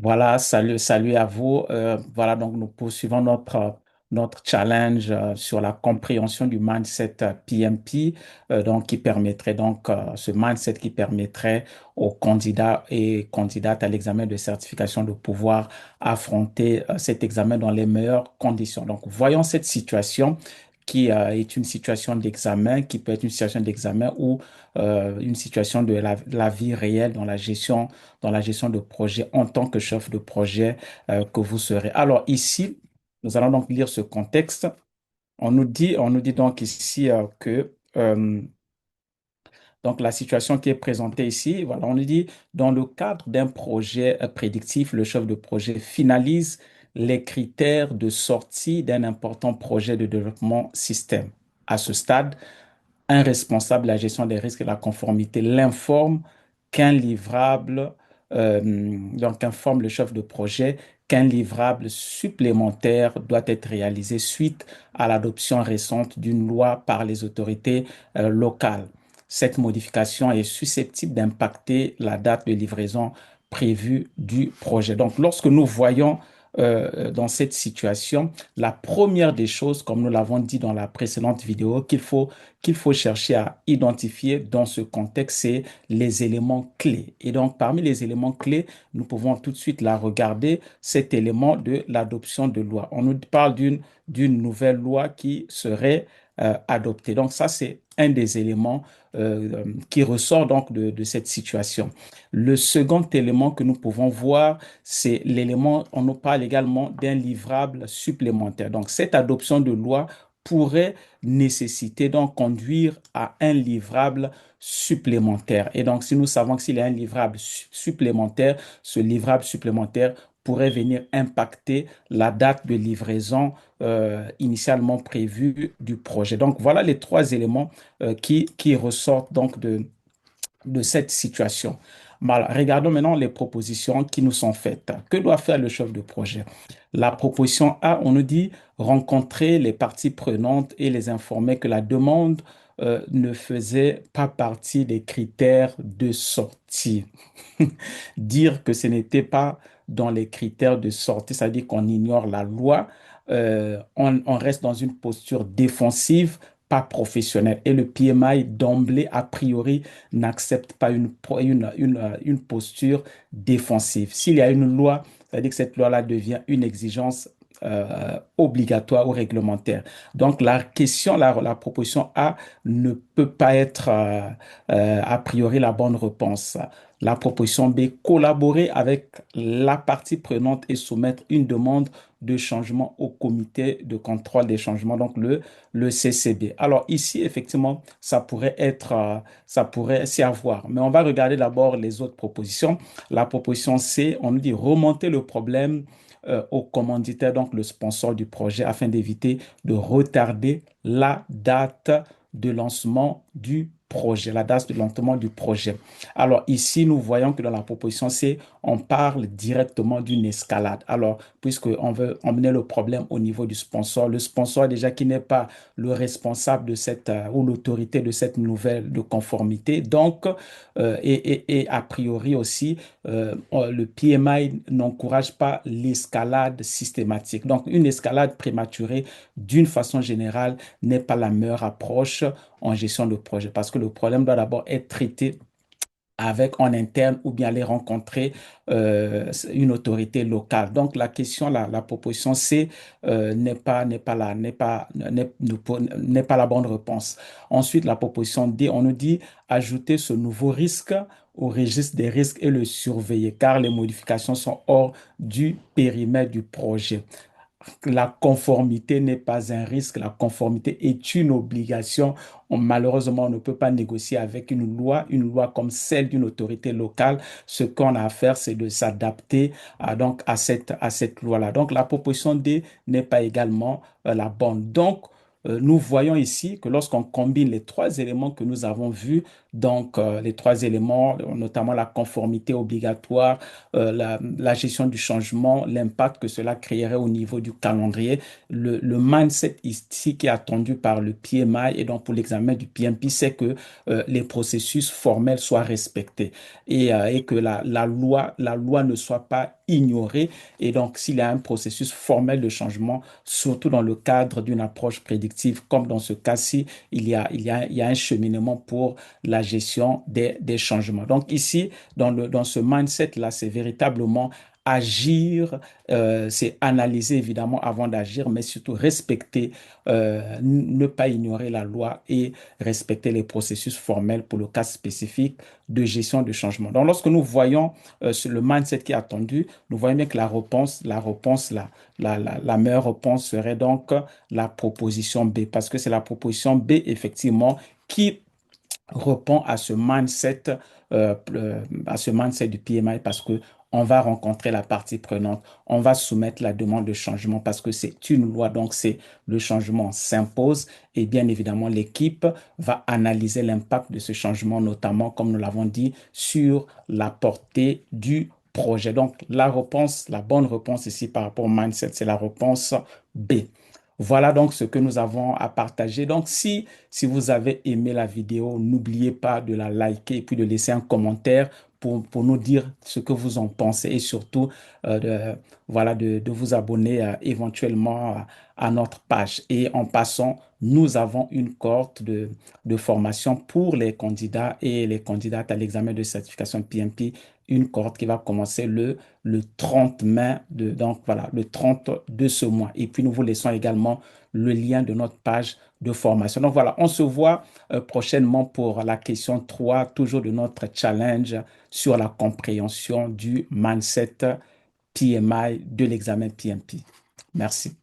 Voilà, salut à vous. Voilà, donc nous poursuivons notre challenge sur la compréhension du mindset PMP, donc qui permettrait ce mindset qui permettrait aux candidats et candidates à l'examen de certification de pouvoir affronter cet examen dans les meilleures conditions. Donc, voyons cette situation qui est une situation d'examen, qui peut être une situation d'examen ou une situation de la vie réelle dans la gestion de projet en tant que chef de projet que vous serez. Alors ici, nous allons donc lire ce contexte. On nous dit donc ici que donc la situation qui est présentée ici, voilà, on nous dit dans le cadre d'un projet prédictif, le chef de projet finalise les critères de sortie d'un important projet de développement système. À ce stade, un responsable de la gestion des risques et de la conformité l'informe qu'un livrable, donc informe le chef de projet qu'un livrable supplémentaire doit être réalisé suite à l'adoption récente d'une loi par les autorités locales. Cette modification est susceptible d'impacter la date de livraison prévue du projet. Donc, lorsque nous voyons dans cette situation, la première des choses, comme nous l'avons dit dans la précédente vidéo, qu'il faut chercher à identifier dans ce contexte, c'est les éléments clés. Et donc, parmi les éléments clés, nous pouvons tout de suite la regarder, cet élément de l'adoption de loi. On nous parle d'une nouvelle loi qui serait adoptée. Donc, ça, c'est un des éléments qui ressort donc de cette situation. Le second élément que nous pouvons voir, c'est l'élément, on nous parle également d'un livrable supplémentaire. Donc, cette adoption de loi pourrait nécessiter donc conduire à un livrable supplémentaire. Et donc, si nous savons que s'il y a un livrable supplémentaire, ce livrable supplémentaire pourrait venir impacter la date de livraison initialement prévue du projet. Donc, voilà les trois éléments qui ressortent donc de cette situation. Voilà, regardons maintenant les propositions qui nous sont faites. Que doit faire le chef de projet? La proposition A, on nous dit rencontrer les parties prenantes et les informer que la demande ne faisait pas partie des critères de sortie. Dire que ce n'était pas dans les critères de sortie, c'est-à-dire qu'on ignore la loi, on reste dans une posture défensive, pas professionnelle. Et le PMI, d'emblée, a priori, n'accepte pas une posture défensive. S'il y a une loi, c'est-à-dire que cette loi-là devient une exigence obligatoire ou réglementaire. Donc la question, la proposition A ne peut pas être a priori la bonne réponse. La proposition B, collaborer avec la partie prenante et soumettre une demande de changement au comité de contrôle des changements, donc le CCB. Alors ici, effectivement, ça pourrait s'y avoir. Mais on va regarder d'abord les autres propositions. La proposition C, on nous dit remonter le problème au commanditaire, donc le sponsor du projet, afin d'éviter de retarder la date de lancement du projet, la date de lancement du projet. Alors ici, nous voyons que dans la proposition C, on parle directement d'une escalade. Alors, puisqu'on veut emmener le problème au niveau du sponsor, le sponsor déjà qui n'est pas le responsable de cette ou l'autorité de cette nouvelle de conformité, donc, et a priori aussi, le PMI n'encourage pas l'escalade systématique. Donc, une escalade prématurée, d'une façon générale, n'est pas la meilleure approche en gestion de projet parce que le problème doit d'abord être traité avec en interne ou bien aller rencontrer une autorité locale. Donc la question, la proposition C n'est pas la bonne réponse. Ensuite, la proposition D, on nous dit ajouter ce nouveau risque au registre des risques et le surveiller car les modifications sont hors du périmètre du projet. La conformité n'est pas un risque, la conformité est une obligation. Malheureusement, on ne peut pas négocier avec une loi comme celle d'une autorité locale. Ce qu'on a à faire, c'est de s'adapter donc à cette loi-là. Donc, la proposition D n'est pas également la bonne. Donc, nous voyons ici que lorsqu'on combine les trois éléments que nous avons vus, donc les trois éléments, notamment la conformité obligatoire, la gestion du changement, l'impact que cela créerait au niveau du calendrier, le mindset ici qui est attendu par le PMI et donc pour l'examen du PMP, c'est que les processus formels soient respectés et que la loi ne soit pas ignorer. Et donc, s'il y a un processus formel de changement, surtout dans le cadre d'une approche prédictive, comme dans ce cas-ci, il y a un cheminement pour la gestion des changements. Donc, ici, dans ce mindset-là, c'est véritablement agir, c'est analyser évidemment avant d'agir, mais surtout respecter, ne pas ignorer la loi et respecter les processus formels pour le cas spécifique de gestion de changement. Donc, lorsque nous voyons sur le mindset qui est attendu, nous voyons bien que la meilleure réponse serait donc la proposition B, parce que c'est la proposition B, effectivement, qui répond à ce mindset du PMI parce que on va rencontrer la partie prenante, on va soumettre la demande de changement parce que c'est une loi, donc c'est le changement s'impose et bien évidemment l'équipe va analyser l'impact de ce changement, notamment comme nous l'avons dit, sur la portée du projet. Donc la bonne réponse ici par rapport au mindset, c'est la réponse B. Voilà donc ce que nous avons à partager. Donc, si vous avez aimé la vidéo, n'oubliez pas de la liker et puis de laisser un commentaire pour nous dire ce que vous en pensez et surtout voilà, de vous abonner éventuellement à notre page. Et en passant, nous avons une cohorte de formation pour les candidats et les candidates à l'examen de certification PMP, une cohorte qui va commencer le 30 mai, donc voilà, le 30 de ce mois. Et puis, nous vous laissons également le lien de notre page de formation. Donc voilà, on se voit prochainement pour la question 3, toujours de notre challenge sur la compréhension du mindset PMI de l'examen PMP. Merci.